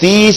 30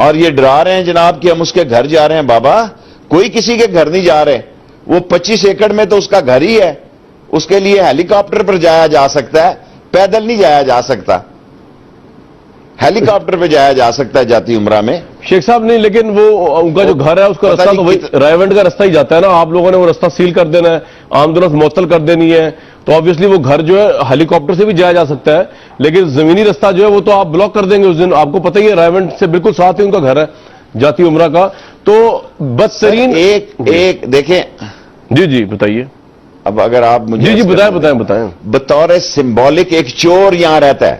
اور یہ ڈرا رہے ہیں جناب کہ ہم اس کے گھر جا رہے ہیں. بابا کوئی کسی کے گھر نہیں جا رہے, وہ 25 ایکڑ میں تو اس کا گھر ہی ہے. اس کے لیے ہیلی کاپٹر پر جایا جا سکتا ہے, پیدل نہیں جایا جا سکتا. ہیلی کاپٹر پہ جایا جا سکتا ہے جاتی عمرہ میں. شیخ صاحب نہیں, لیکن وہ ان کا جو گھر ہے اس کا رستہ تو وہی رائیونڈ کا رستہ ہی جاتا ہے نا. آپ لوگوں نے وہ رستہ سیل کر دینا ہے, آمد معطل کر دینی ہے, تو آبویسلی وہ گھر جو ہے ہیلی کاپٹر سے بھی جایا جا سکتا ہے, لیکن زمینی رستہ جو ہے وہ تو آپ بلاک کر دیں گے اس دن. آپ کو پتہ ہی ہے رائیونڈ سے بالکل ساتھ ہی ان کا گھر ہے جاتی عمرہ کا. تو بدترین ایک دیکھیں. جی بتائیے. اب اگر آپ مجھے جی بتائیں. بطور سمبولک ایک چور یہاں رہتا ہے,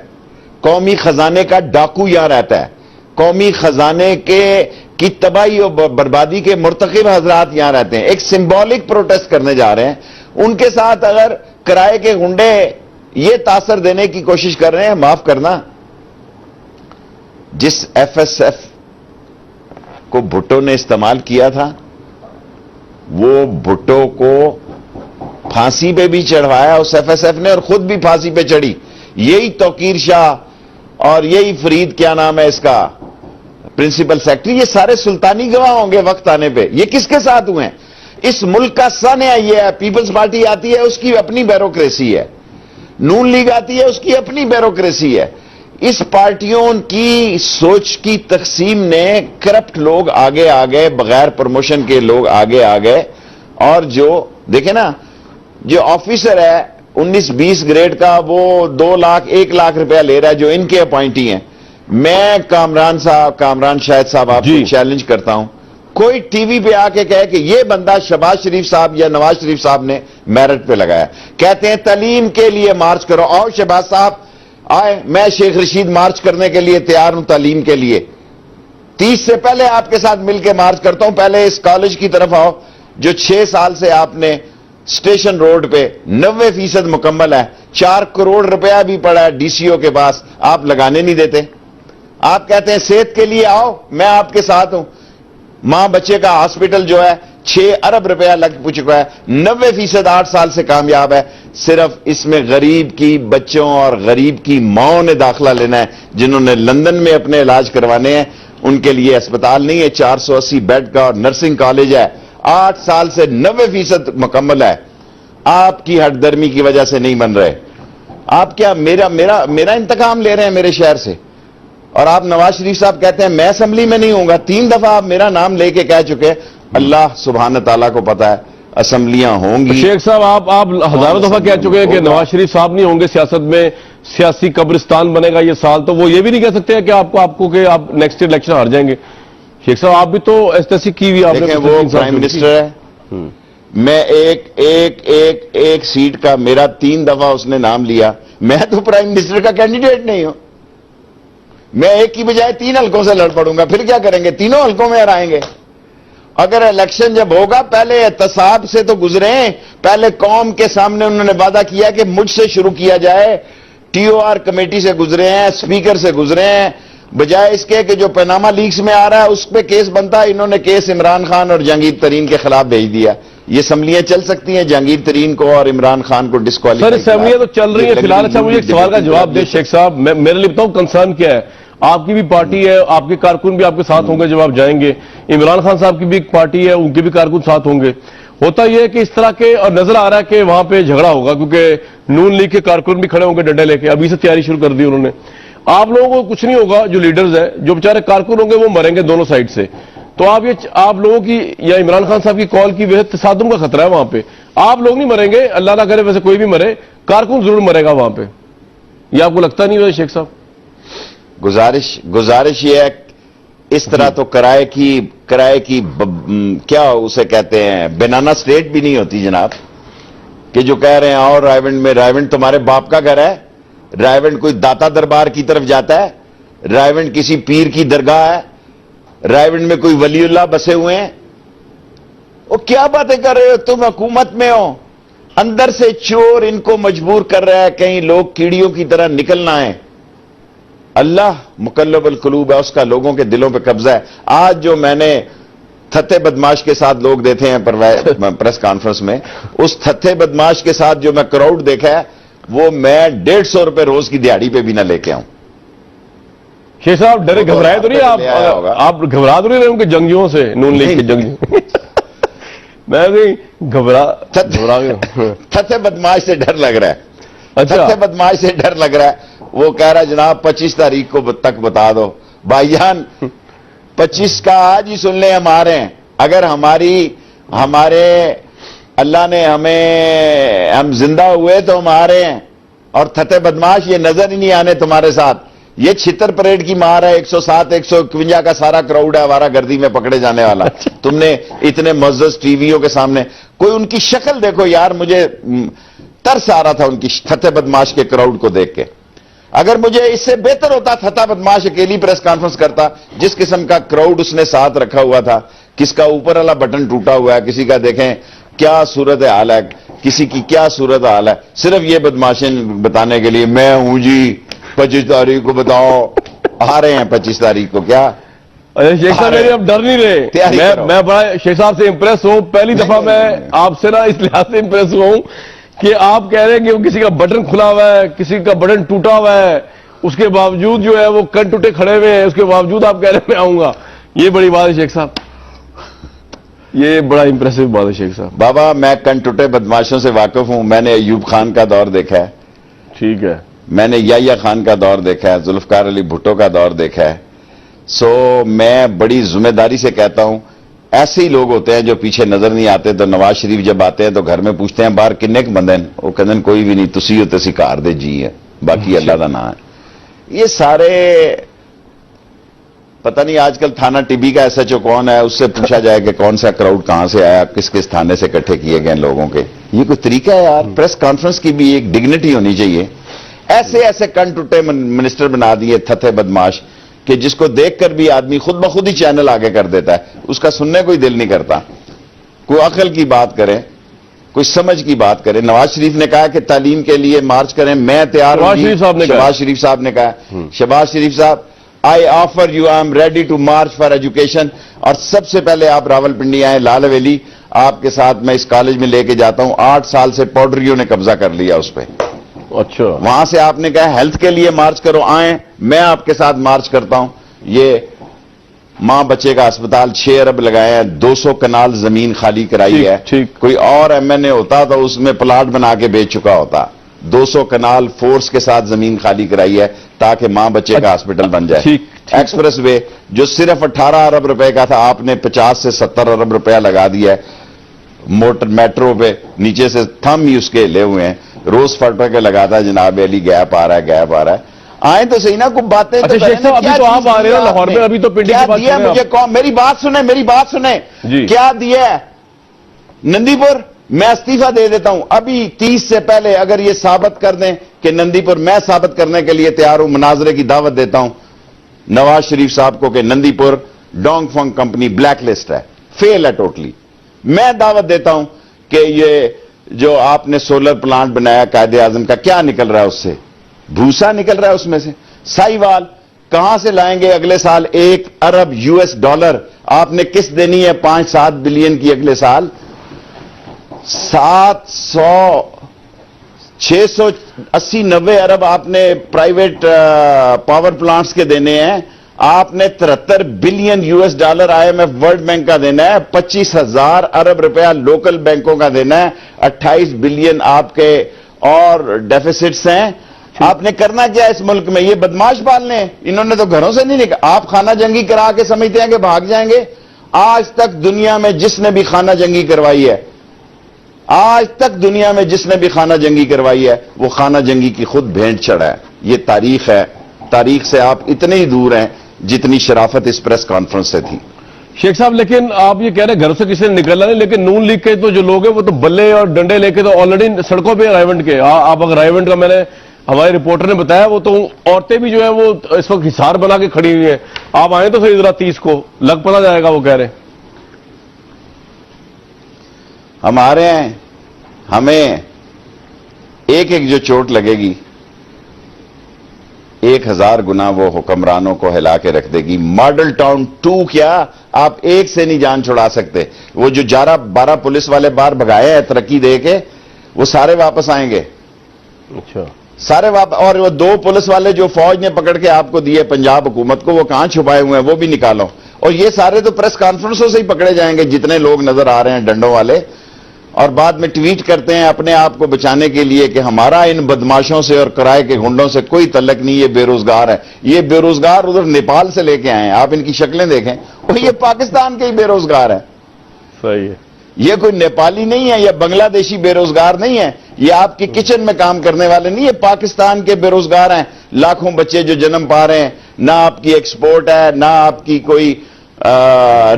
قومی خزانے کا ڈاکو یہاں رہتا ہے, قومی خزانے کی تباہی اور بربادی کے مرتکب حضرات یہاں رہتے ہیں. ایک سمبولک پروٹیسٹ کرنے جا رہے ہیں. ان کے ساتھ اگر کرائے کے گنڈے یہ تاثر دینے کی کوشش کر رہے ہیں, معاف کرنا, جس ایف ایس ایف کو بھٹو نے استعمال کیا تھا وہ بھٹو کو پھانسی پہ بھی چڑھوایا اس ایف ایس ایف نے, اور خود بھی پھانسی پہ چڑھی. یہی توقیر شاہ اور یہی فرید, کیا نام ہے اس کا, پرنسپل سیکرٹری, یہ سارے سلطانی گواہ ہوں گے وقت آنے پہ. یہ کس کے ساتھ ہوئے ہیں؟ اس ملک کا سانحہ یہ ہے. پیپلز پارٹی آتی ہے, اس کی اپنی بیوروکریسی ہے. نون لیگ آتی ہے, اس کی اپنی بیوروکریسی ہے. اس پارٹیوں کی سوچ کی تقسیم نے کرپٹ لوگ آگے آ گئے, بغیر پروموشن کے لوگ آگے آ گئے. اور جو دیکھیں نا, جو آفیسر ہے 19-20 گریڈ کا, وہ 2 لاکھ 1 لاکھ روپیہ لے رہا ہے, جو ان کے اپوائنٹی ہیں. میں کامران شاہد صاحب آپ کو چیلنج کرتا ہوں, کوئی ٹی وی پہ آ کے کہے کہ یہ بندہ شہباز شریف صاحب یا نواز شریف صاحب نے میرٹ پہ لگایا. کہتے ہیں تعلیم کے لیے مارچ کرو. آؤ شہباز صاحب آئے, میں شیخ رشید مارچ کرنے کے لیے تیار ہوں تعلیم کے لیے. 30 سے پہلے آپ کے ساتھ مل کے مارچ کرتا ہوں. پہلے اس کالج کی طرف آؤ جو 6 سال سے آپ نے اسٹیشن روڈ پہ 90% مکمل ہے. 4 کروڑ روپیہ بھی پڑا ہے ڈی سی او کے پاس, آپ لگانے نہیں دیتے. آپ کہتے ہیں صحت کے لیے آؤ, میں آپ کے ساتھ ہوں. ماں بچے کا ہاسپٹل جو ہے 6 ارب روپیہ لگ چکا ہے, 90% 8 سال سے کامیاب ہے. صرف اس میں غریب کی بچوں اور غریب کی ماؤں نے داخلہ لینا ہے, جنہوں نے لندن میں اپنے علاج کروانے ہیں. ان کے لیے اسپتال نہیں ہے, 480 بیڈ کا, اور نرسنگ کالج ہے 8 سال سے 90% مکمل ہے. آپ کی ہٹ درمی کی وجہ سے نہیں بن رہے. آپ کیا میرا انتقام لے رہے ہیں میرے شہر سے؟ اور آپ نواز شریف صاحب کہتے ہیں میں اسمبلی میں نہیں ہوں گا. 3 دفعہ آپ میرا نام لے کے کہہ چکے. اللہ سبحانہ تعالیٰ کو پتا ہے اسمبلیاں ہوں گی. شیخ صاحب آپ ہزاروں دفعہ کہہ چکے ہیں کہ نواز شریف صاحب نہیں ہوں گے سیاست میں, سیاسی قبرستان بنے گا یہ سال. تو وہ یہ بھی نہیں کہہ سکتے کہ آپ کو کہ آپ نیکسٹ الیکشن ہار جائیں گے. شیخ صاحب آپ بھی تو ایسی کی ہوئی, آپ دیکھیں وہ پرائم منسٹر ہے. میں ایک سیٹ کا میرا 3 دفعہ اس نے نام لیا. میں تو پرائم منسٹر کا کینڈیڈیٹ نہیں ہوں. میں ایک کی بجائے 3 حلقوں سے لڑ پڑوں گا. پھر کیا کریں گے؟ تینوں حلقوں میں ہرائیں گے. اگر الیکشن جب ہوگا پہلے احتساب سے تو گزریں. پہلے قوم کے سامنے انہوں نے وعدہ کیا کہ مجھ سے شروع کیا جائے. ٹی او آر کمیٹی سے گزرے ہیں, اسپیکر سے گزرے ہیں, بجائے اس کے کہ جو پیناما لیکس میں آ رہا ہے اس پہ کیس بنتا ہے, انہوں نے کیس عمران خان اور جہانگیر ترین کے خلاف بھیج دیا. یہ اسمبلیاں چل سکتی ہیں جہانگیر ترین کو اور عمران خان کو ڈسکوالیفائی. سر اسمبلیاں تو چل رہی ہیں فی الحال. اچھا مجھے ایک سوال کا جواب دیں شیخ صاحب. میرے لیے بتاؤں کنسرن کیا ہے. آپ کی بھی پارٹی ہے, آپ کے کارکن بھی آپ کے ساتھ ہوں گے جب آپ جائیں گے. عمران خان صاحب کی بھی ایک پارٹی ہے, ان کے بھی کارکن ساتھ ہوں گے. ہوتا یہ ہے کہ اس طرح کے, اور نظر آ رہا ہے کہ وہاں پہ جھگڑا ہوگا, کیونکہ نون لیگ کے کارکن بھی کھڑے ہوں گے ڈنڈے لے کے. ابھی سے تیاری شروع کر دی انہوں نے. آپ لوگوں کو کچھ نہیں ہوگا, جو لیڈرز ہیں, جو بیچارے کارکن ہوں گے وہ مریں گے دونوں سائڈ سے. تو آپ لوگوں کی یا عمران خان صاحب کی کال کی وجہ تصادم کا خطرہ ہے وہاں پہ. آپ لوگ نہیں مریں گے, اللہ نہ کرے ویسے کوئی بھی مرے, کارکن ضرور مرے گا وہاں پہ. یہ آپ کو لگتا نہیں ہے شیخ صاحب؟ گزارش یہ ہے, اس طرح تو کرائے کی کیا اسے کہتے ہیں, بنانا سٹیٹ بھی نہیں ہوتی جناب, کہ جو کہہ رہے ہیں اور رائیونڈ میں, رائیونڈ تمہارے باپ کا گھر ہے, رائیونڈ کوئی داتا دربار کی طرف جاتا ہے, رائیونڈ کسی پیر کی درگاہ ہے, رائیونڈ میں کوئی ولی اللہ بسے ہوئے ہیں. وہ کیا باتیں کر رہے ہو, تم حکومت میں ہو, اندر سے چور ان کو مجبور کر رہا ہے کہیں لوگ کیڑیوں کی طرح نکلنا ہے. اللہ مقلب القلوب ہے, اس کا لوگوں کے دلوں پہ قبضہ ہے. آج جو میں نے تھتے بدماش کے ساتھ لوگ دیکھے ہیں پریس کانفرنس میں, اس تھتے بدماش کے ساتھ جو میں کراؤڈ دیکھا ہے, وہ میں 150 روپے روز کی دیہاڑی پہ بھی نہ لے کے آؤں. شیخ صاحب ڈرے گھبرائے تو نہیں آپ گھبرا تو نہیں رہے ان کے جنگجوؤں سے، نون لیگ کے جنگجو؟ میں گھبرا گیا تھے بدماش سے ڈر لگ رہا ہے. اچھا تھے بدماش سے ڈر لگ رہا ہے. وہ کہہ رہا ہے جناب 25 تاریخ کو تک بتا دو. بھائی جان 25 کا آج ہی سن لیں ہمارے ہیں. اگر ہمارے اللہ نے ہم زندہ ہوئے تو ہمارے ہیں. اور تھے بدماش یہ نظر ہی نہیں آنے تمہارے ساتھ. یہ چھتر پریڈ کی مار ہے. 107 151 کا سارا کراؤڈ ہے ہمارا گردی میں پکڑے جانے والا. تم نے اتنے معزز ٹی ویوں کے سامنے کوئی ان کی شکل دیکھو یار. مجھے ترس آ رہا تھا ان کی تھے بدماش کے کراؤڈ کو دیکھ کے. اگر مجھے اس سے بہتر ہوتا تھا بدماش اکیلی پریس کانفرنس کرتا. جس قسم کا کراؤڈ اس نے ساتھ رکھا ہوا تھا. کس کا اوپر والا بٹن ٹوٹا ہوا ہے, کسی کا دیکھیں کیا صورت حال ہے, کسی کی کیا صورت حال ہے, صرف یہ بدماشیں بتانے کے لیے میں ہوں جی 25 تاریخ کو بتاؤ. آ رہے ہیں 25 تاریخ کو. کیا شیخ صاحب میرے اب ڈر نہیں رہے, میں بڑا شیخ صاحب سے امپریس ہوں. پہلی دفعہ میں آپ سے نا اس لحاظ سے امپریس ہوا ہوں کہ آپ کہہ رہے ہیں کہ وہ کسی کا بٹن کھلا ہوا ہے, کسی کا بٹن ٹوٹا ہوا ہے, اس کے باوجود جو ہے وہ کن ٹوٹے کھڑے ہوئے ہیں, اس کے باوجود آپ کہہ رہے ہیں میں آؤں گا. یہ بڑی بات ہے شیخ صاحب, یہ بڑا امپریسو بات ہے شیخ صاحب. بابا میں کن ٹوٹے بدماشوں سے واقف ہوں. میں نے ایوب خان کا دور دیکھا ہے, ٹھیک ہے, میں نے یحییٰ خان کا دور دیکھا ہے, ذوالفقار علی بھٹو کا دور دیکھا ہے. سو میں بڑی ذمہ داری سے کہتا ہوں ایسے ہی لوگ ہوتے ہیں جو پیچھے نظر نہیں آتے. تو نواز شریف جب آتے ہیں تو گھر میں پوچھتے ہیں باہر کنے کے بندے ہیں, وہ کہتے ہیں کوئی بھی نہیں, تسی ہو تسی کار دے جی ہے, باقی اللہ کا نام ہے. یہ سارے پتہ نہیں آج کل تھانہ ٹی بی کا ایس ایچ او کون ہے, اس سے پوچھا جائے کہ کون سا کراؤڈ کہاں سے آیا, کس کس تھانے سے اکٹھے کیے گئے لوگوں کے. یہ کوئی طریقہ ہے یار؟ پریس کانفرنس کی بھی ایک ڈگنیٹی ہونی چاہیے. ایسے کن ٹوٹے منسٹر بنا دیے تھے بدماش کہ جس کو دیکھ کر بھی آدمی خود بخود ہی چینل آگے کر دیتا ہے. اس کا سننے کوئی دل نہیں کرتا. کوئی عقل کی بات کرے, کوئی سمجھ کی بات کرے. نواز شریف نے کہا کہ تعلیم کے لیے مارچ کریں, میں تیار ہوں. شہباز شریف صاحب نے کہا, شہباز شریف صاحب I offer you, I am ready to march for education. اور سب سے پہلے آپ راول پنڈی آئے, لال حویلی, آپ کے ساتھ میں اس کالج میں لے کے جاتا ہوں. 8 سال سے پاؤڈریوں نے قبضہ کر لیا اس پہ. اچھا, وہاں سے آپ نے کہا ہیلتھ کے لیے مارچ کرو, آئیں میں آپ کے ساتھ مارچ کرتا ہوں. یہ ماں بچے کا اسپتال 6 ارب لگائے ہیں, 200 کنال زمین خالی کرائی ہے. کوئی اور ایم این اے ہوتا تو اس میں پلاٹ بنا کے بیچ چکا ہوتا. 200 کنال فورس کے ساتھ زمین خالی کرائی ہے تاکہ ماں بچے کا ہاسپٹل بن جائے. ایکسپریس وے جو صرف 18 ارب روپے کا تھا, آپ نے 50 سے 70 ارب روپیہ لگا دیا ہے. موٹر میٹرو پہ نیچے سے تھم ہی اس کے لے ہوئے ہیں. روز فٹر کے لگاتا ہے جناب علی, گیپ آ رہا ہے, گیپ آ رہا ہے. آئیں تو صحیح نا, کچھ باتیں ابھی تو آپ آ رہے ہیں لاہور میں, ابھی تو پنڈی کی بات دیا مجھے کون, میری بات سنیں کیا دیا ہے نندی پور. میں استعفیٰ دے دیتا ہوں ابھی 30 سے پہلے. اگر یہ ثابت کر دیں کہ نندی پور, میں ثابت کرنے کے لیے تیار ہوں, مناظرے کی دعوت دیتا ہوں نواز شریف صاحب کو کہ نندی پور ڈونگ فنگ کمپنی بلیک لسٹ ہے, فیل ہے ٹوٹلی. میں دعوت دیتا ہوں کہ یہ جو آپ نے سولر پلانٹ بنایا قائد اعظم کا, کیا نکل رہا ہے اس سے؟ بھوسا نکل رہا ہے اس میں سے. سائیوال کہاں سے لائیں گے اگلے سال 1 ارب US ڈالر؟ آپ نے قسط دینی ہے 5-7 بلین کی اگلے سال. 680-90 ارب آپ نے پرائیویٹ پاور پلانٹس کے دینے ہیں. آپ نے 73 billion US dollar IMF world bank کا دینا ہے. 25,000 ارب روپیہ لوکل بینکوں کا دینا ہے. 28 بلین آپ کے اور ڈیفیسٹس ہیں. آپ نے کرنا کیا اس ملک میں؟ یہ بدماش پالنے ہیں. انہوں نے تو گھروں سے نہیں نکلا. آپ خانہ جنگی کرا کے سمجھتے ہیں کہ بھاگ جائیں گے؟ آج تک دنیا میں جس نے بھی خانہ جنگی کروائی ہے, آج تک دنیا میں جس نے بھی خانہ جنگی کروائی ہے, وہ خانہ جنگی کی خود بھینٹ چڑھا ہے. یہ تاریخ ہے. تاریخ سے آپ اتنے ہی دور ہیں جتنی شرافت اس پریس کانفرنس سے تھی. شیخ صاحب لیکن آپ یہ کہہ رہے ہیں گھر سے کسی نے نکلنا نہیں, لیکن نون لیگ کے تو جو لوگ ہیں وہ تو بلے اور ڈنڈے لے کے تو آلریڈی سڑکوں پہ رائیونٹ کے. آپ اگر رائیونٹ کا, میں نے ہمارے رپورٹر نے بتایا, وہ تو عورتیں بھی جو ہیں وہ اس وقت حصار بنا کے کھڑی ہوئی ہیں. آپ آئیں تو صحیح ذرا 30 کو لگ پتا جائے گا. وہ کہہ رہے ہیں ہمارے ہیں, ہمیں ایک جو چوٹ لگے گی 1000 گنا وہ حکمرانوں کو ہلا کے رکھ دے گی. ماڈل ٹاؤن 2 کیا آپ ایک سے نہیں جان چھڑا سکتے. وہ جو 12 پولیس والے باہر بھگائے ہیں ترقی دے کے, وہ سارے واپس آئیں گے. اچھا, سارے اور وہ 2 پولیس والے جو فوج نے پکڑ کے آپ کو دیے پنجاب حکومت کو، وہ کہاں چھپائے ہوئے ہیں وہ بھی نکالو. اور یہ سارے تو پریس کانفرنسوں سے ہی پکڑے جائیں گے جتنے لوگ نظر آ رہے ہیں ڈنڈوں والے، اور بعد میں ٹویٹ کرتے ہیں اپنے آپ کو بچانے کے لیے کہ ہمارا ان بدماشوں سے اور کرائے کے گنڈوں سے کوئی تعلق نہیں، یہ بے روزگار ہے. یہ بے روزگار ادھر نیپال سے لے کے آئے ہیں، آپ ان کی شکلیں دیکھیں، اور یہ پاکستان کے ہی بے روزگار ہیں. صحیح ہے. یہ کوئی نیپالی نہیں ہے یا بنگلہ دیشی بے روزگار نہیں ہے، یہ آپ کی کچن میں کام کرنے والے نہیں، یہ پاکستان کے بے روزگار ہیں. لاکھوں بچے جو جنم پا رہے ہیں، نہ آپ کی ایکسپورٹ ہے، نہ آپ کی کوئی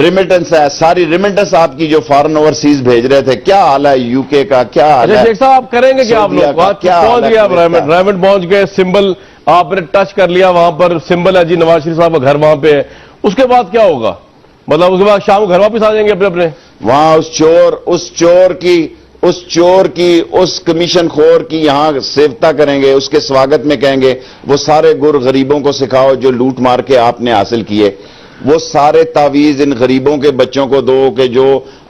ریمیٹنس ہے. ساری ریمیٹنس آپ کی جو فارن اوورسیز بھیج رہے تھے. کیا حال ہے یو کے کا، کیا حال ہے شیخ صاحب آپ کریں گے کہ آپ لوگ پہنچ گئے، آپ ریمنڈ پہنچ گئے، سمبل آپ نے ٹچ کر لیا، وہاں پر سمبل ہے جی نواز شریف صاحب کا گھر وہاں پہ ہے، اس کے بعد کیا ہوگا؟ مطلب اس کے بعد شام کو گھر واپس آ جائیں گے اپنے؟ وہاں اس چور کی اس کمیشن خور کی یہاں سیوتا کریں گے، اس کے سواگت میں کہیں گے وہ سارے گر غریبوں کو سکھاؤ جو لوٹ مار کے آپ نے حاصل کیے، وہ سارے تعویذ ان غریبوں کے بچوں کو دو کہ جو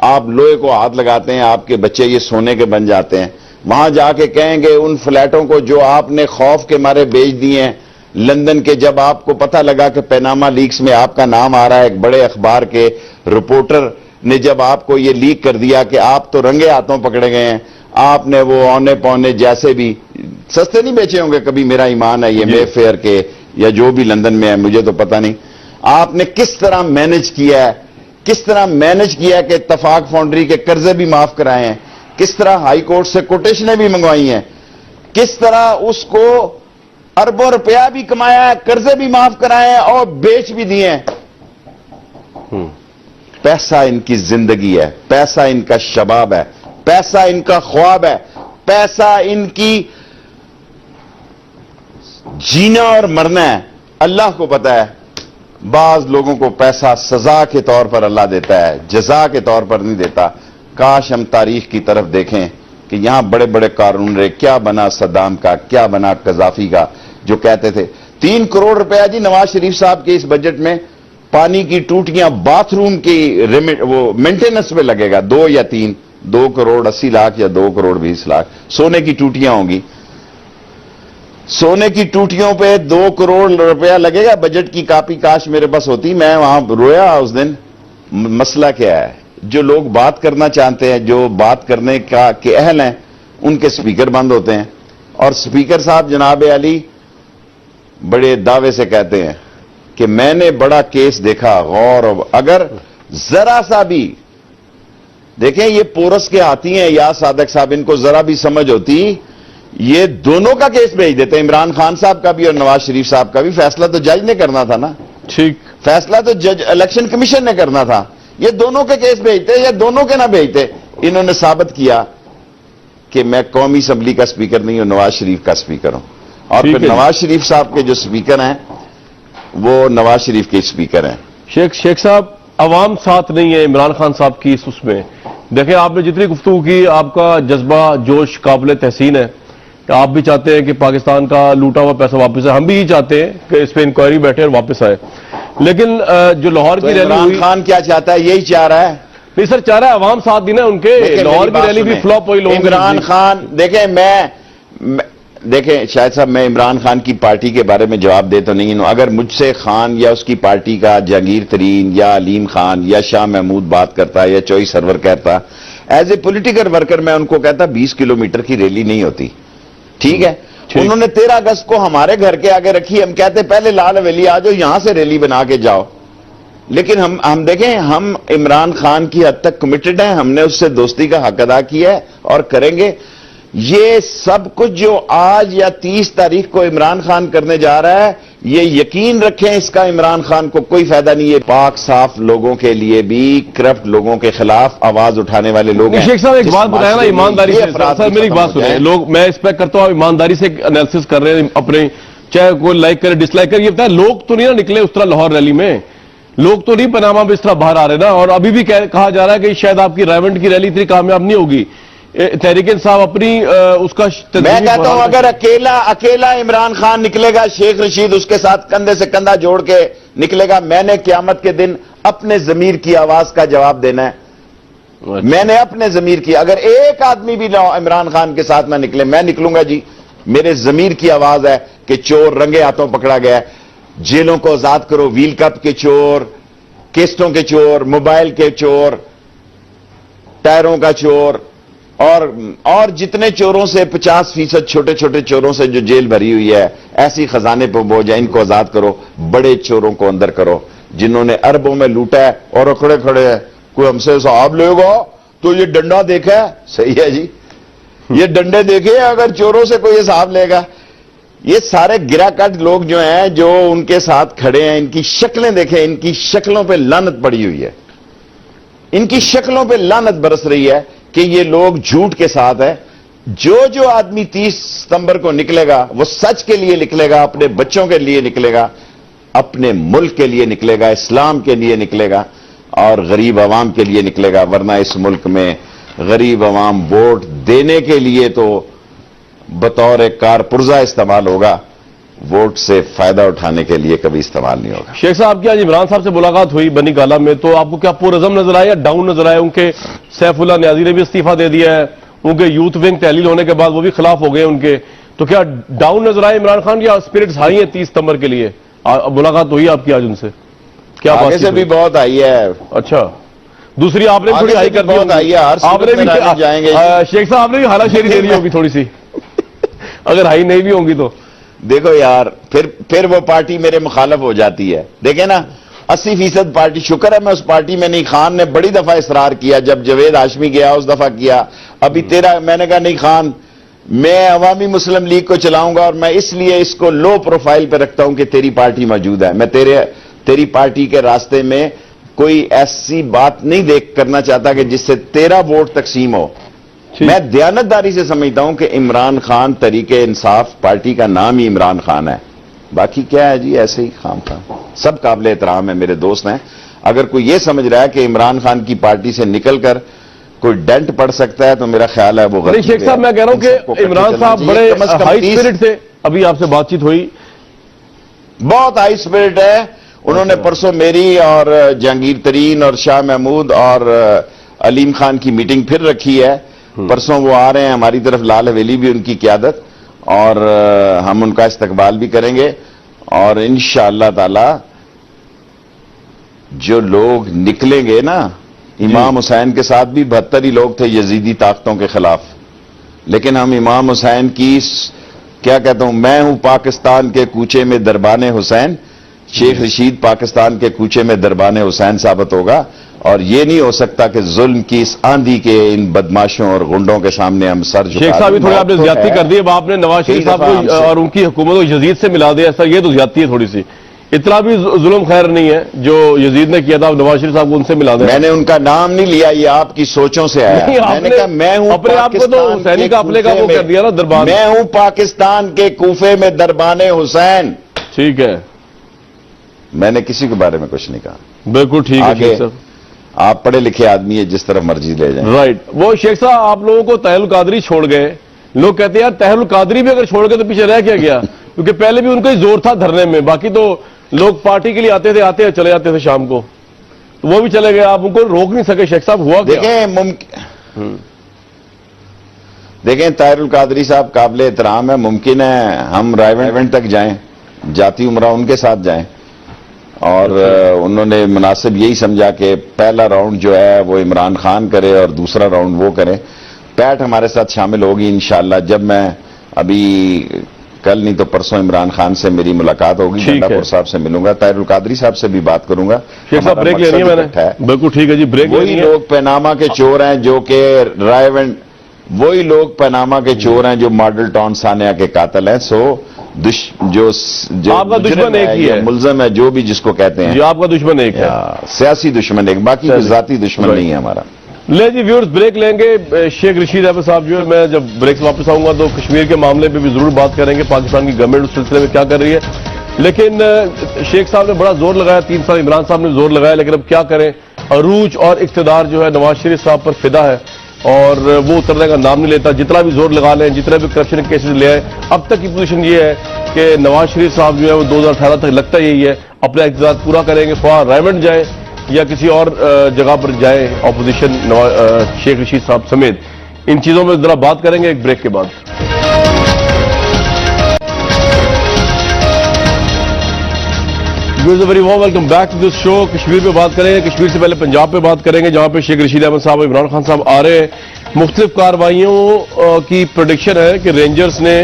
آپ لوہے کو ہاتھ لگاتے ہیں آپ کے بچے یہ سونے کے بن جاتے ہیں. وہاں جا کے کہیں گے ان فلیٹوں کو جو آپ نے خوف کے مارے بیچ دیے ہیں لندن کے، جب آپ کو پتہ لگا کہ پیناما لیکس میں آپ کا نام آ رہا ہے، ایک بڑے اخبار کے رپورٹر نے جب آپ کو یہ لیک کر دیا کہ آپ تو رنگے ہاتھوں پکڑے گئے ہیں، آپ نے وہ اونے پونے جیسے بھی سستے نہیں بیچے ہوں گے کبھی، میرا ایمان ہے، یہ مے فیئر کے یا جو بھی لندن میں ہے مجھے تو پتہ نہیں. آپ نے کس طرح مینج کیا ہے کہ اتفاق فاؤنڈری کے قرضے بھی معاف کرائے ہیں، کس طرح ہائی کورٹ سے کوٹیشنیں بھی منگوائی ہیں، کس طرح اس کو اربوں روپیہ بھی کمایا ہے، قرضے بھی معاف کرائے ہیں اور بیچ بھی دیے ہیں. پیسہ ان کی زندگی ہے، پیسہ ان کا شباب ہے، پیسہ ان کا خواب ہے، پیسہ ان کی جینا اور مرنا ہے. اللہ کو پتا ہے بعض لوگوں کو پیسہ سزا کے طور پر اللہ دیتا ہے، جزا کے طور پر نہیں دیتا. کاش ہم تاریخ کی طرف دیکھیں کہ یہاں بڑے بڑے قارون رہے، کیا بنا صدام کا، کیا بنا قذافی کا، جو کہتے تھے 3 کروڑ روپیہ جی نواز شریف صاحب کے اس بجٹ میں پانی کی ٹوٹیاں باتھ روم کی وہ مینٹیننس میں لگے گا 2 یا 3، 2 کروڑ 80 لاکھ یا 2 کروڑ 20 لاکھ. سونے کی ٹوٹیاں ہوں گی، سونے کی ٹوٹیوں پہ 2 کروڑ روپیہ لگے گا. بجٹ کی کاپی کاش میرے پاس ہوتی، میں وہاں رویا اس دن. مسئلہ کیا ہے؟ جو لوگ بات کرنا چاہتے ہیں، جو بات کرنے کا کے اہل ہیں، ان کے سپیکر بند ہوتے ہیں. اور سپیکر صاحب جناب علی بڑے دعوے سے کہتے ہیں کہ میں نے بڑا کیس دیکھا، غور اگر ذرا سا بھی دیکھیں یہ پورس کے ہاتھی ہیں یا صادق صاحب، ان کو ذرا بھی سمجھ ہوتی یہ دونوں کا کیس بھیج دیتے. عمران خان صاحب کا بھی اور نواز شریف صاحب کا بھی. فیصلہ تو جج نے کرنا تھا نا، ٹھیک، فیصلہ تو جج الیکشن کمیشن نے کرنا تھا. یہ دونوں کے کیس بھیجتے یا دونوں کے نہ بھیجتے. انہوں نے ثابت کیا کہ میں قومی اسمبلی کا سپیکر نہیں ہوں، نواز شریف کا سپیکر ہوں. اور پھر نواز شریف صاحب کے جو سپیکر ہیں وہ نواز شریف کے سپیکر ہیں. شیخ صاحب عوام ساتھ نہیں ہے عمران خان صاحب کی اس میں. دیکھیں آپ نے جتنی گفتگو کی، آپ کا جذبہ جوش قابل تحسین ہے. آپ بھی چاہتے ہیں کہ پاکستان کا لوٹا ہوا پیسہ واپس آئے، ہم بھی یہ چاہتے ہیں کہ اس پہ انکوائری بیٹھے اور واپس آئے. لیکن جو لاہور کی ریلی عمران خان کیا چاہتا ہے؟ یہی چاہ رہا ہے. نہیں سر، چاہ رہا ہے عوام ساتھ دینا ان کے. لاہور کی ریلی بھی فلاپ ہوئی لوگوں. عمران خان دیکھیں شاہد صاحب، میں عمران خان کی پارٹی کے بارے میں جواب دے تو نہیں ہوں. اگر مجھ سے خان یا اس کی پارٹی کا جہانگیر ترین یا علیم خان یا شاہ محمود بات کرتا یا چوئی سرور کہتا، ایز اے پولیٹیکل ورکر میں ان کو کہتا 20 کلومیٹر کی ریلی نہیں ہوتی. ٹھیک ہے، انہوں نے 13 اگست کو ہمارے گھر کے آگے رکھی. ہم کہتے پہلے لال حویلی آ جاؤ، یہاں سے ریلی بنا کے جاؤ. لیکن ہم دیکھیں، ہم عمران خان کی حد تک کمیٹڈ ہیں. ہم نے اس سے دوستی کا حق ادا کیا ہے اور کریں گے. یہ سب کچھ جو آج یا 30 تاریخ کو عمران خان کرنے جا رہا ہے، یہ یقین رکھیں اس کا عمران خان کو کوئی فائدہ نہیں ہے. پاک صاف لوگوں کے لیے بھی کرپٹ لوگوں کے خلاف آواز اٹھانے والے لوگ ہیں. شیخ صاحب ایک بات بتایا نا ایمانداری سے. سر میری ایک بات سنیں، لوگ میں اس پہ کرتا ہوں ایمانداری سے انالیسس کر رہے ہیں اپنے، چاہے کوئی لائک کرے ڈس لائک کرے. یہ بتایا لوگ تو نہیں نا نکلے اس طرح لاہور ریلی میں، لوگ تو نہیں پاناما میں اس طرح باہر آ رہے نا. اور ابھی بھی کہا جا رہا ہے کہ شاید آپ کی رائیونڈ کی ریلی اتنی کامیاب نہیں ہوگی. تحریک انصاف اپنی اس کا میں کہتا ہوں اگر اکیلا عمران خان نکلے گا، شیخ رشید اس کے ساتھ کندھے سے کندھا جوڑ کے نکلے گا، میں نے قیامت کے دن اپنے ضمیر کی آواز کا جواب دینا ہے. میں نے اپنے ضمیر کی، اگر ایک آدمی بھی عمران خان کے ساتھ نہ نکلے، میں نکلوں گا جی. میرے ضمیر کی آواز ہے کہ چور رنگے ہاتھوں پکڑا گیا ہے. جیلوں کو آزاد کرو. ویل کپ کے چور, کیسٹوں کے چور, موبائل کے چور, ٹائروں کا چور, اور جتنے چوروں سے 50% چھوٹے چھوٹے چوروں سے جو جیل بھری ہوئی ہے, ایسی خزانے پہ بوجھ ہے, ان کو آزاد کرو. بڑے چوروں کو اندر کرو جنہوں نے اربوں میں لوٹا ہے اور اکڑے کھڑے ہیں. کوئی ہم سے صاحب لے گا تو یہ ڈنڈا دیکھا ہے. صحیح ہے جی, یہ ڈنڈے دیکھے, اگر چوروں سے کوئی حساب لے گا. یہ سارے گرا کٹ لوگ جو ہیں جو ان کے ساتھ کھڑے ہیں, ان کی شکلیں دیکھیں, ان کی شکلوں پہ لعنت پڑی ہوئی ہے. ان کی شکلوں پہ لعنت برس رہی ہے کہ یہ لوگ جھوٹ کے ساتھ ہے. جو آدمی 30 ستمبر کو نکلے گا وہ سچ کے لیے نکلے گا, اپنے بچوں کے لیے نکلے گا, اپنے ملک کے لیے نکلے گا, اسلام کے لیے نکلے گا اور غریب عوام کے لیے نکلے گا. ورنہ اس ملک میں غریب عوام ووٹ دینے کے لیے تو بطور کارپرزہ استعمال ہوگا, ووٹ سے فائدہ اٹھانے کے لیے کبھی استعمال نہیں ہوگا. شیخ صاحب کی آج عمران صاحب سے ملاقات ہوئی بنی گالہ میں, تو آپ کو کیا پرعزم نظر آیا یا ڈاؤن نظر آیا؟ ان کے سیف اللہ نیازی نے بھی استعفیٰ دے دیا ہے, ان کے یوتھ ونگ تحلیل ہونے کے بعد وہ بھی خلاف ہو گئے ان کے, تو کیا ڈاؤن نظر آئے عمران خان یا اسپرٹس ہائی ہیں 30 ستمبر کے لیے؟ ملاقات ہوئی آپ کی آج ان سے, کیا آگے سے بھی بہت آئی ہے. اچھا, دوسری آپ نے تھوڑی ہائی کر دی آئی ہے, آپ نے بھی جائیں گے. شیخ صاحب آپ نے بھی حالہ شیری دے دی ہوگی تھوڑی سی, اگر ہائی نہیں بھی ہوں گی تو. دیکھو یار, پھر وہ پارٹی میرے مخالف ہو جاتی ہے. دیکھیں نا, 80% پارٹی, شکر ہے میں اس پارٹی میں نہیں. خان نے بڑی دفعہ اصرار کیا, جب جاوید ہاشمی گیا اس دفعہ کیا. ابھی میں نے کہا نہیں خان, میں عوامی مسلم لیگ کو چلاؤں گا, اور میں اس لیے اس کو لو پروفائل پہ رکھتا ہوں کہ تیری پارٹی موجود ہے. میں تیری پارٹی کے راستے میں کوئی ایسی بات نہیں کرنا چاہتا کہ جس سے تیرا ووٹ تقسیم ہو. میں دیانتداری سے سمجھتا ہوں کہ عمران خان تحریک انصاف پارٹی کا نام ہی عمران خان ہے. باقی کیا ہے جی, ایسے ہی خام خام. سب قابل احترام ہے, میرے دوست ہیں. اگر کوئی یہ سمجھ رہا ہے کہ عمران خان کی پارٹی سے نکل کر کوئی ڈنٹ پڑ سکتا ہے تو میرا خیال ہے وہ غلط. شیخ صاحب میں کہہ رہا ہوں کہ عمران صاحب بڑے ہائی اسپرٹ تھے. ابھی آپ سے بات چیت ہوئی, بہت ہائی اسپرٹ ہے. انہوں نے پرسوں میری اور جہانگیر ترین اور شاہ محمود اور علیم خان کی میٹنگ پھر رکھی ہے. پرسوں وہ آ رہے ہیں ہماری طرف, لال حویلی بھی ان کی قیادت, اور ہم ان کا استقبال بھی کریں گے. اور انشاءاللہ تعالی جو لوگ نکلیں گے نا, امام حسین کے ساتھ بھی 72 ہی لوگ تھے یزیدی طاقتوں کے خلاف, لیکن ہم امام حسین کی کیا کہتا ہوں, میں ہوں پاکستان کے کوچے میں دربان حسین. شیخ رشید پاکستان کے کوچے میں دربان حسین ثابت ہوگا, اور یہ نہیں ہو سکتا کہ ظلم کی اس آندھی کے ان بدماشوں اور گنڈوں کے سامنے ہم سر جھکا. شیخ صاحب تھوڑی آپ نے زیادتی کر دی, اب آپ نے نواز شریف صاحب کو اور ان کی حکومت کو یزید سے ملا دیا. سر یہ تو زیادتی ہے تھوڑی سی, اتنا بھی ظلم خیر نہیں ہے جو یزید نے کیا تھا, نواز شریف صاحب کو ان سے ملا دیا. میں نے ان کا نام نہیں لیا, یہ آپ کی سوچوں سے آیا. میں نے کہا میں ہوں اپنے آپ کو تو حسینی قافلے کا وہ کر دیا نا دربان. میں ہوں پاکستان کے کوفے میں دربان حسین. ٹھیک ہے, میں نے کسی کے بارے میں کچھ نہیں کہا. بالکل ٹھیک ہے شیخ صاحب, آپ پڑھے لکھے آدمی ہے, جس طرف مرضی لے جائیں. رائٹ. وہ شیخ صاحب آپ لوگوں کو طاہر القادری چھوڑ گئے, لوگ کہتے ہیں یار طاہر القادری بھی اگر چھوڑ گئے تو پیچھے رہ کیا گیا, کیونکہ پہلے بھی ان کا ہی زور تھا دھرنے میں. باقی تو لوگ پارٹی کے لیے آتے تھے چلے جاتے تھے شام کو, تو وہ بھی چلے گئے, آپ ان کو روک نہیں سکے. شیخ صاحب ہوا کیا؟ دیکھیں طاہر القادری صاحب قابل احترام ہے. ممکن ہے ہم رائیونٹ تک جائیں, جاتی عمرہ ان کے ساتھ جائیں, اور انہوں نے مناسب یہی سمجھا کہ پہلا راؤنڈ جو ہے وہ عمران خان کرے اور دوسرا راؤنڈ وہ کرے. پیٹ ہمارے ساتھ شامل ہوگی انشاءاللہ. جب میں ابھی کل نہیں تو پرسوں عمران خان سے میری ملاقات ہوگی, ڈنڈا پور صاحب سے ملوں گا, طاہر القادری صاحب سے بھی بات کروں گا. شیخ صاحب بریک لینی ہے میں نے, بالکل ٹھیک ہے جی, بریک. وہی لوگ پیناما کے چور ہیں جو کہ رائیونٹ, وہی لوگ پیناما کے چور ہیں جو ماڈل ٹاؤن ثانیہ کے قاتل ہیں. سو جو آپ کا دشمن ایک ہی ہے, ملزم ہے, جو بھی جس کو کہتے ہیں, جو آپ کا دشمن ایک ہے, سیاسی دشمن ایک, باقی کوئی ذاتی دشمن نہیں ہے ہمارا. لے جی ویورز, بریک لیں گے. شیخ رشید احمد صاحب جو ہے, میں جب بریک سے واپس آؤں گا تو کشمیر کے معاملے پہ بھی ضرور بات کریں گے, پاکستان کی گورنمنٹ اس سلسلے میں کیا کر رہی ہے. لیکن شیخ صاحب نے بڑا زور لگایا, 3 سال عمران صاحب نے زور لگایا, لیکن اب کیا کریں, عروج اور اقتدار جو ہے نواز شریف صاحب پر فدا ہے, اور وہ اترنے کا نام نہیں لیتا. جتنا بھی زور لگا لیں, جتنے بھی کرپشن کیسز لے آئے, اب تک کی پوزیشن یہ ہے کہ نواز شریف صاحب جو ہے وہ 2018 تک لگتا یہی ہے اپنا اقتدار پورا کریں گے, خواہ رائیونٹ جائیں یا کسی اور جگہ پر جائیں اپوزیشن شیخ رشید صاحب سمیت. ان چیزوں میں ذرا بات کریں گے ایک بریک کے بعد. Very warm welcome back to this show. Kashmir پہ بات کریں گے, کشمیر سے پہلے پنجاب پہ بات کریں گے, جہاں پہ شیخ رشید احمد صاحب, عمران خان صاحب آ رہے ہیں. مختلف کارروائیوں کی پروڈکشن ہے کہ رینجرز نے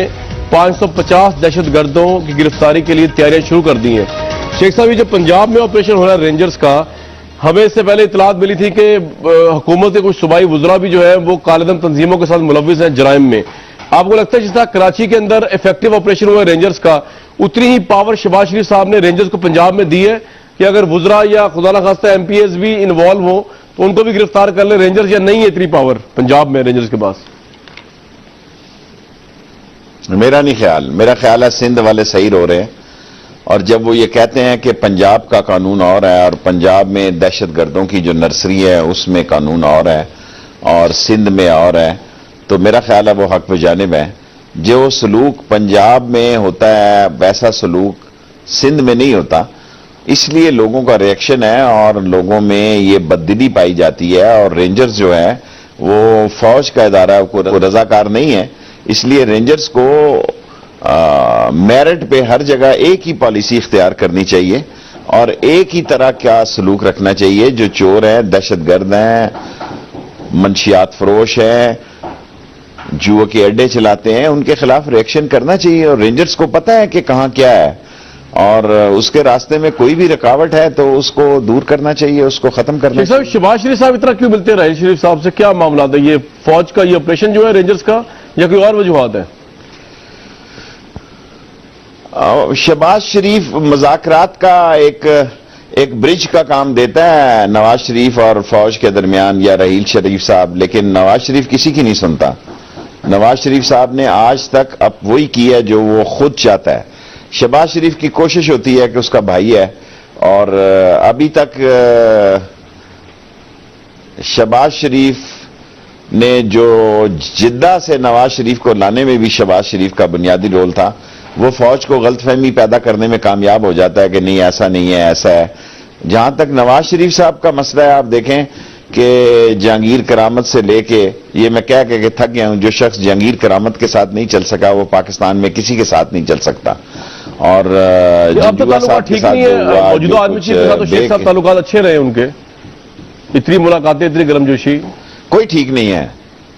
550 دہشت گردوں کی گرفتاری کے لیے تیاریاں شروع کر دی ہیں. شیخ صاحب, یہ جو پنجاب میں آپریشن ہو رہا ہے رینجرز کا, ہمیں اس سے پہلے اطلاعات ملی تھی کہ حکومت کے کچھ صوبائی وزراء بھی جو ہے وہ کالعدم تنظیموں کے ساتھ ملوث ہیں جرائم میں. آپ کو لگتا ہے جس طرح کراچی کے اندر ایفیکٹو آپریشن ہوا ہے رینجرز کا, اتنی ہی پاور شہباز شریف صاحب نے رینجرز کو پنجاب میں دی ہے کہ اگر وزراء یا خدا نخواستہ ایم پی ایز بھی انوالو ہوں تو ان کو بھی گرفتار کر لیں رینجرز, یا نہیں ہے اتنی پاور پنجاب میں رینجرز کے پاس؟ میرا نہیں خیال, میرا خیال ہے سندھ والے صحیح رو رہے ہیں. اور جب وہ یہ کہتے ہیں کہ پنجاب کا قانون اور ہے اور پنجاب میں دہشت گردوں کی جو نرسری ہے اس میں قانون اور ہے اور سندھ میں اور ہے, تو میرا خیال ہے وہ حق بجانب ہے. جو سلوک پنجاب میں ہوتا ہے ویسا سلوک سندھ میں نہیں ہوتا, اس لیے لوگوں کا ریئیکشن ہے اور لوگوں میں یہ بددلی پائی جاتی ہے. اور رینجرز جو ہے وہ فوج کا ادارہ, کو رضاکار نہیں ہے, اس لیے رینجرز کو میرٹ پہ ہر جگہ ایک ہی پالیسی اختیار کرنی چاہیے اور ایک ہی طرح کا سلوک رکھنا چاہیے. جو چور ہیں, دہشت گرد ہیں, منشیات فروش ہیں, جوا کے اڈے چلاتے ہیں, ان کے خلاف ریئیکشن کرنا چاہیے. اور رینجرز کو پتہ ہے کہ کہاں کیا ہے اور اس کے راستے میں کوئی بھی رکاوٹ ہے تو اس کو دور کرنا چاہیے, اس کو ختم کرنا چاہیے. شہباز شریف صاحب اتنا کیوں ملتے ہیں راہیل شریف صاحب سے؟ کیا معاملات ہے یہ فوج کا, یہ آپریشن جو ہے رینجرز کا, یا کوئی اور وجوہات ہے؟ شہباز شریف مذاکرات کا ایک برج کا کام دیتا ہے نواز شریف اور فوج کے درمیان یا راہیل شریف صاحب, لیکن نواز شریف کسی کی نہیں سنتا. نواز شریف صاحب نے آج تک اب وہی کیا جو وہ خود چاہتا ہے. شہباز شریف کی کوشش ہوتی ہے کہ اس کا بھائی ہے, اور ابھی تک شہباز شریف نے جو جدہ سے نواز شریف کو لانے میں بھی شہباز شریف کا بنیادی رول تھا, وہ فوج کو غلط فہمی پیدا کرنے میں کامیاب ہو جاتا ہے کہ نہیں ایسا نہیں ہے, ایسا ہے. جہاں تک نواز شریف صاحب کا مسئلہ ہے, آپ دیکھیں کہ جہانگیر کرامت سے لے کے, یہ میں کہہ کہ تھک گیا ہوں, جو شخص جہانگیر کرامت کے ساتھ نہیں چل سکا وہ پاکستان میں کسی کے ساتھ نہیں چل سکتا. اور ٹھیک نہیں ہے موجودہ آدمی چیف کے ساتھ, شیخ صاحب تعلقات اچھے رہے ان کے, اتنی ملاقاتیں, اتنی گرم جوشی, کوئی ٹھیک نہیں ہے,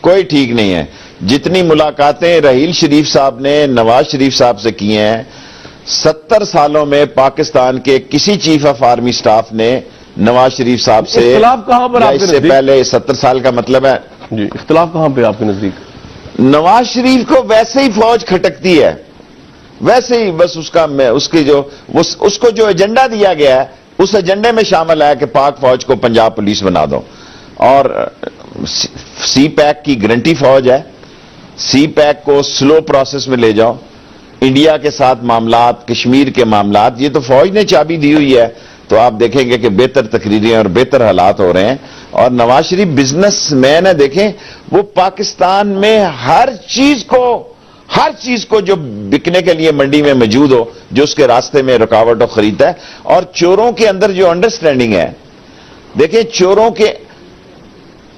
کوئی ٹھیک نہیں ہے. جتنی ملاقاتیں راہیل شریف صاحب نے نواز شریف صاحب سے کی ہیں, 70 سالوں میں پاکستان کے کسی چیف آف آرمی سٹاف نے نواز شریف صاحب سے, اختلاف کہاں پر آپ کے اس سے پہلے 70 سال کا مطلب ہے جی, اختلاف کہاں پہ آپ کے نزدیک؟ نواز شریف کو ویسے ہی فوج کھٹکتی ہے, ویسے ہی بس اس کو جو ایجنڈا دیا گیا ہے اس ایجنڈے میں شامل ہے کہ پاک فوج کو پنجاب پولیس بنا دو. اور سی پیک کی گارنٹی فوج ہے, سی پیک کو سلو پروسیس میں لے جاؤ. انڈیا کے ساتھ معاملات, کشمیر کے معاملات, یہ تو فوج نے چابی دی ہوئی ہے. تو آپ دیکھیں گے کہ بہتر تقریریں اور بہتر حالات ہو رہے ہیں. اور نواز شریف بزنس مین ہے, دیکھیں وہ پاکستان میں ہر چیز کو جو بکنے کے لیے منڈی میں موجود ہو, جو اس کے راستے میں رکاوٹ ہو, خریدتا ہے. اور چوروں کے اندر جو انڈرسٹینڈنگ ہے, دیکھیں چوروں کے,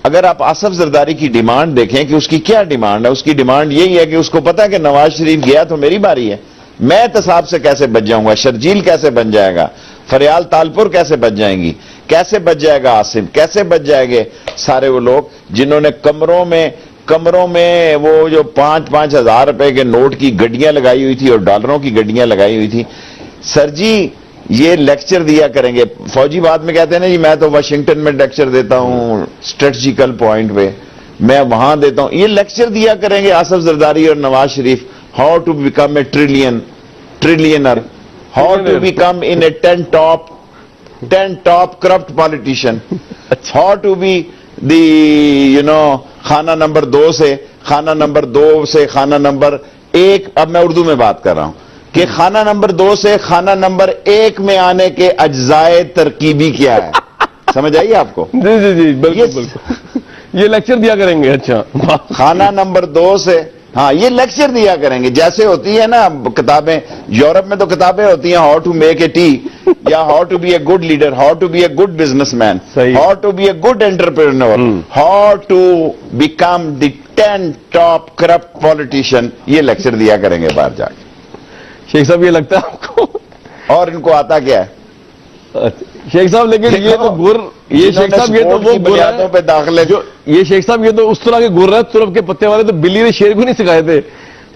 اگر آپ آصف زرداری کی ڈیمانڈ دیکھیں کہ اس کی کیا ڈیمانڈ ہے, اس کی ڈیمانڈ یہی ہے کہ اس کو پتا ہے کہ نواز شریف گیا تو میری باری ہے, میں احتساب سے کیسے بچ جاؤں گا, شرجیل کیسے بن جائے گا, فریال تالپور کیسے بچ جائیں گی, کیسے بچ جائے گا عاصم, کیسے بچ جائے گے سارے وہ لوگ جنہوں نے کمروں میں وہ جو 5-5 ہزار روپے کے نوٹ کی گڈیاں لگائی ہوئی تھی اور ڈالروں کی گڈیاں لگائی ہوئی تھی. سر جی یہ لیکچر دیا کریں گے, فوجی بعد میں کہتے ہیں نا جی میں تو واشنگٹن میں لیکچر دیتا ہوں اسٹریٹجیکل پوائنٹ پہ, میں وہاں دیتا ہوں. یہ لیکچر دیا کریں گے آصف زرداری اور Nawaz Sharif, how to become a trillionaire, how to become in a 10 top corrupt politician, how to be the خانہ نمبر 2 سے خانہ نمبر 1. اب میں اردو میں بات کر رہا ہوں کہ خانہ نمبر 2 سے خانہ نمبر 1 میں آنے کے اجزائے ترکیبی کیا ہے, سمجھ آئیے آپ کو؟ جی بالکل یہ لیکچر دیا کریں گے. اچھا, خانہ نمبر 2 سے, ہاں یہ لیکچر دیا کریں گے. جیسے ہوتی ہے نا کتابیں, یورپ میں تو کتابیں ہوتی ہیں how to make a tea, یا how to be a good leader, how to be a good business man, how to be a good entrepreneur, how to become the 10 top corrupt politician. یہ lecture دیا کریں گے باہر جا کے. شیخ صاحب یہ لگتا ہے آپ کو, اور ان کو آتا کیا ہے, شیخ صاحب لیکن یہ تو گر یہ شیخ صاحب یہ تو وہ بنیادوں پہ داخلے جو یہ شیخ صاحب یہ تو اس طرح کے گر ہے ترف کے پتے والے تو بلی نے شیر کو نہیں سکھائے تھے.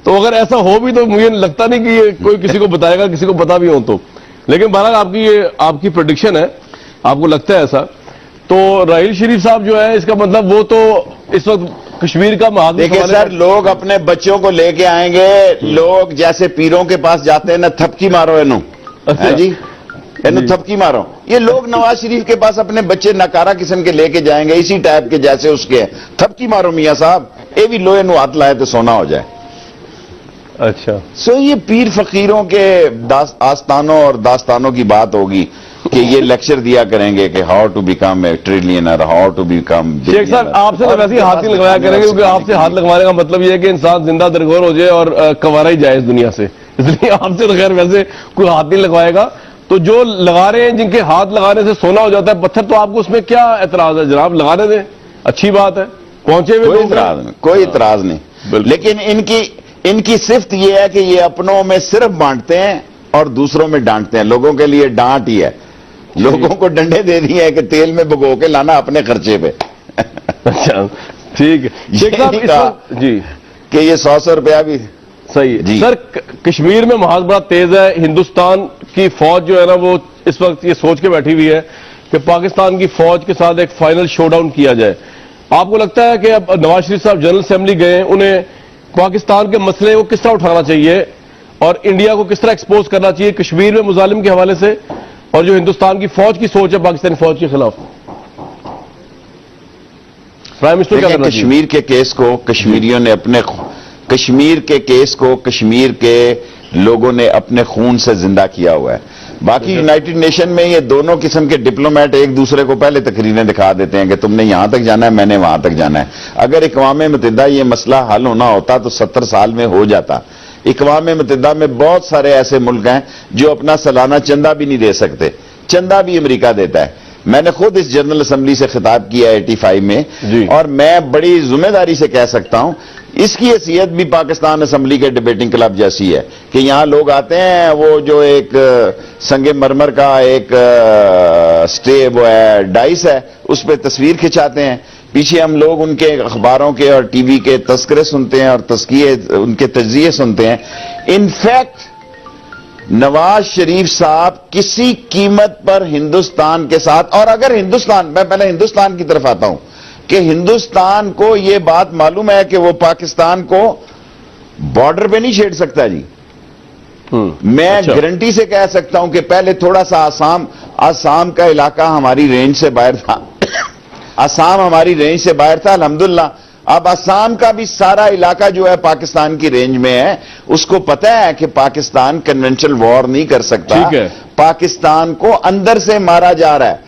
تو اگر ایسا ہو بھی تو مجھے لگتا نہیں کہ یہ کوئی کسی کو بتائے گا, کسی کو پتا بھی ہو تو. لیکن بہرحال آپ کی پریڈکشن ہے, آپ کو لگتا ہے ایسا. تو راحیل شریف صاحب جو ہے اس کا مطلب وہ تو اس وقت کشمیر کا محاذ. دیکھیں سر, لوگ اپنے بچوں کو لے کے آئیں گے, لوگ جیسے پیروں کے پاس جاتے ہیں نا, تھپکی مارو جی تھپکی مارو. یہ لوگ نواز شریف کے پاس اپنے بچے ناکارہ قسم کے لے کے جائیں گے, اسی ٹائپ کے جیسے اس کے تھپکی مارو میاں صاحب, اے بھی لوہے نو ہاتھ لائے تو سونا ہو جائے. اچھا یہ پیر فقیروں کے آستانوں اور داستانوں کی بات ہوگی کہ یہ لیکچر دیا کریں گے کہ how to become a trillionaire, how to become. Sheikh صاحب آپ سے ویسے ہی ہاتھ نہیں لگوایا کریں گے, کیونکہ آپ سے ہاتھ لگوانے کا مطلب یہ ہے کہ انسان زندہ درگور ہو جائے اور کنوارا ہی جائے اس دنیا سے, اس لیے آپ سے خیر ویسے کوئی ہاتھ نہیں لگوائے گا. تو جو لگا رہے ہیں, جن کے ہاتھ لگانے سے سونا ہو جاتا ہے پتھر, تو آپ کو اس میں کیا اعتراض ہے جناب؟ لگانے دیں, اچھی بات ہے, پہنچے ہوئے کوئی اعتراض نہیں. لیکن ان کی صفت یہ ہے کہ یہ اپنوں میں صرف بانٹتے ہیں اور دوسروں میں ڈانٹتے ہیں. لوگوں کے لیے ڈانٹ ہی ہے, لوگوں کو ڈنڈے دے دیے ہیں کہ تیل میں بھگو کے لانا اپنے خرچے پہ. اچھا ٹھیک ہے جی, کہ یہ 100 روپیہ بھی صحیح ہے. سر کشمیر میں محاذ بڑا تیز ہے. ہندوستان کی فوج جو ہے نا وہ اس وقت یہ سوچ کے بیٹھی ہوئی ہے کہ پاکستان کی فوج کے ساتھ ایک فائنل شو ڈاؤن کیا جائے. آپ کو لگتا ہے کہ اب نواز شریف صاحب جنرل اسمبلی گئے, انہیں پاکستان کے مسئلے کو کس طرح اٹھانا چاہیے اور انڈیا کو کس طرح ایکسپوز کرنا چاہیے کشمیر میں مظالم کے حوالے سے, اور جو ہندوستان کی فوج کی سوچ ہے پاکستانی فوج کے خلاف؟ پرائم منسٹر کیا کرنا چاہیے؟ کشمیر کے کیس کو کشمیریوں نے کشمیر کے کیس کو کشمیر کے لوگوں نے اپنے خون سے زندہ کیا ہوا ہے. باقی یونائٹڈ نیشن میں یہ دونوں قسم کے ڈپلومیٹ ایک دوسرے کو پہلے تقریریں دکھا دیتے ہیں کہ تم نے یہاں تک جانا ہے, میں نے وہاں تک جانا ہے. اگر اقوام متحدہ یہ مسئلہ حل ہونا ہوتا تو 70 سال میں ہو جاتا. اقوام متحدہ میں بہت سارے ایسے ملک ہیں جو اپنا سالانہ چندہ بھی نہیں دے سکتے, چندہ بھی امریکہ دیتا ہے. میں نے خود اس جنرل اسمبلی سے خطاب کیا 85 میں, اور میں بڑی ذمہ داری سے کہہ سکتا ہوں اس کی حیثیت بھی پاکستان اسمبلی کے ڈیبیٹنگ کلب جیسی ہے کہ یہاں لوگ آتے ہیں, وہ جو ایک سنگ مرمر کا ایک سٹے وہ ہے ڈائس ہے, اس پہ تصویر کھچاتے ہیں, پیچھے ہم لوگ ان کے اخباروں کے اور ٹی وی کے تذکرے سنتے ہیں اور ان کے تجزیے سنتے ہیں. انفیکٹ نواز شریف صاحب کسی قیمت پر ہندوستان کے ساتھ, اور اگر ہندوستان, میں پہلے ہندوستان کی طرف آتا ہوں, کہ ہندوستان کو یہ بات معلوم ہے کہ وہ پاکستان کو بارڈر پہ نہیں چھیڑ سکتا جی. میں گارنٹی سے کہہ سکتا ہوں کہ پہلے تھوڑا سا آسام کا علاقہ ہماری رینج سے باہر تھا, آسام ہماری رینج سے باہر تھا. الحمدللہ اب آسام کا بھی سارا علاقہ جو ہے پاکستان کی رینج میں ہے. اس کو پتہ ہے کہ پاکستان کنونشنل وار نہیں کر سکتا, پاکستان کو اندر سے مارا جا رہا ہے.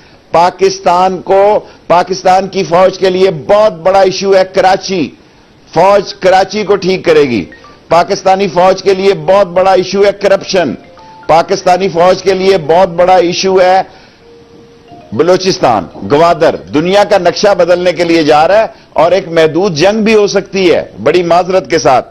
پاکستان کی فوج کے لیے بہت بڑا ایشو ہے کراچی, فوج کراچی کو ٹھیک کرے گی. پاکستانی فوج کے لیے بہت بڑا ایشو ہے کرپشن, پاکستانی فوج کے لیے بہت بڑا ایشو ہے بلوچستان, گوادر. دنیا کا نقشہ بدلنے کے لیے جا رہا ہے, اور ایک محدود جنگ بھی ہو سکتی ہے, بڑی معذرت کے ساتھ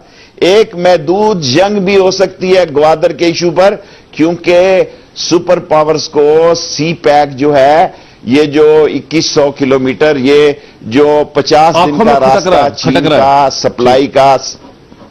ایک محدود جنگ بھی ہو سکتی ہے گوادر کے ایشو پر, کیونکہ سپر پاورز کو سی پیک جو ہے, یہ جو 2100 کلومیٹر, یہ جو 50 دن کا راستہ چین کا سپلائی کا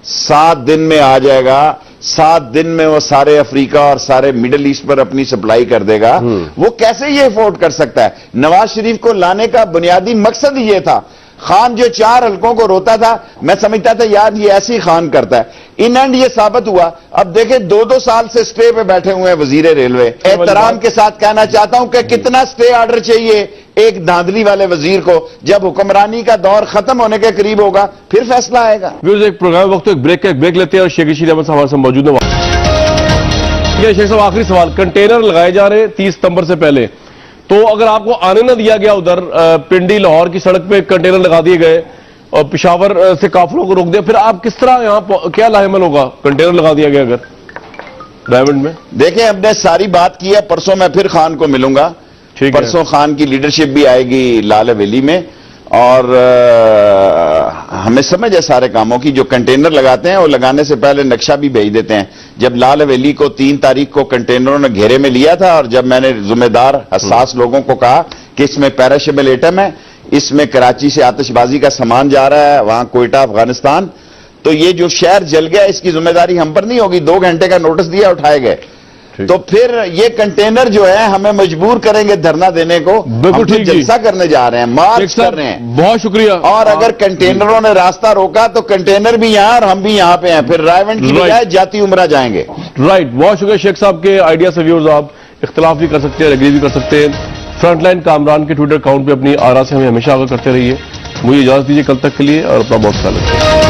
7 دن میں آ جائے گا, 7 دن میں وہ سارے افریقہ اور سارے مڈل ایسٹ پر اپنی سپلائی کر دے گا. وہ کیسے یہ افورڈ کر سکتا ہے؟ نواز شریف کو لانے کا بنیادی مقصد یہ تھا. خان جو 4 حلقوں کو روتا تھا, میں سمجھتا تھا یار یہ ایسی خان کرتا ہے. ان اینڈ یہ ثابت ہوا. اب دیکھیں 2 سال سے سٹے پہ بیٹھے ہوئے ہیں وزیر ریلوے. احترام کے ساتھ کہنا چاہتا ہوں کہ کتنا سٹے آرڈر چاہیے ایک دھاندلی والے وزیر کو؟ جب حکمرانی کا دور ختم ہونے کے قریب ہوگا پھر فیصلہ آئے گا. ایک پروگرام وقت ایک بریک لیتے ہیں, اور شیخ رشید احمد صاحب سے موجود ہیں. شیخ صاحب آخری سوال, کنٹینر لگائے جا رہے 30 ستمبر سے پہلے, تو اگر آپ کو آنے نہ دیا گیا ادھر پنڈی لاہور کی سڑک پہ کنٹینر لگا دیے گئے اور پشاور سے قافلوں کو روک دیا, پھر آپ کس طرح یہاں کیا لاحمل ہوگا؟ کنٹینر لگا دیا گیا اگر ڈائمنڈ میں. دیکھیں ہم نے ساری بات کی ہے, پرسوں میں پھر خان کو ملوں گا, پرسوں خان کی لیڈرشپ بھی آئے گی لال حویلی میں, اور ہمیں سمجھ ہے سارے کاموں کی. جو کنٹینر لگاتے ہیں وہ لگانے سے پہلے نقشہ بھی بھیج دیتے ہیں. جب لال حویلی کو 3 تاریخ کو کنٹینروں نے گھیرے میں لیا تھا اور جب میں نے ذمہ دار حساس لوگوں کو کہا کہ اس میں پیراشیبل ایٹم ہے, اس میں کراچی سے آتش بازی کا سامان جا رہا ہے, وہاں کوئٹہ افغانستان, تو یہ جو شہر جل گیا اس کی ذمہ داری ہم پر نہیں ہوگی. 2 گھنٹے کا نوٹس دیا, اٹھائے گئے. تو پھر یہ کنٹینر جو ہے ہمیں مجبور کریں گے دھرنا دینے کو. بالکل ٹھیک, جلسہ کرنے جا رہے ہیں, مارچ کر رہے ہیں. بہت شکریہ. اور اگر کنٹینروں نے راستہ روکا تو کنٹینر بھی یہاں اور ہم بھی یہاں پہ ہیں, پھر رائیونڈ کی بجائے جاتی عمرہ جائیں گے. رائٹ, بہت شکریہ شیخ صاحب کے آئیڈیا سے. ویورز آپ اختلاف بھی کر سکتے ہیں, ایگری بھی کر سکتے ہیں. فرنٹ لائن کامران کے ٹویٹر اکاؤنٹ پہ اپنی آرا سے ہمیں ہمیشہ آگاہ کرتے رہیے. مجھے اجازت دیجیے کل تک کے لیے, اور اپنا بہت خیال رکھیے.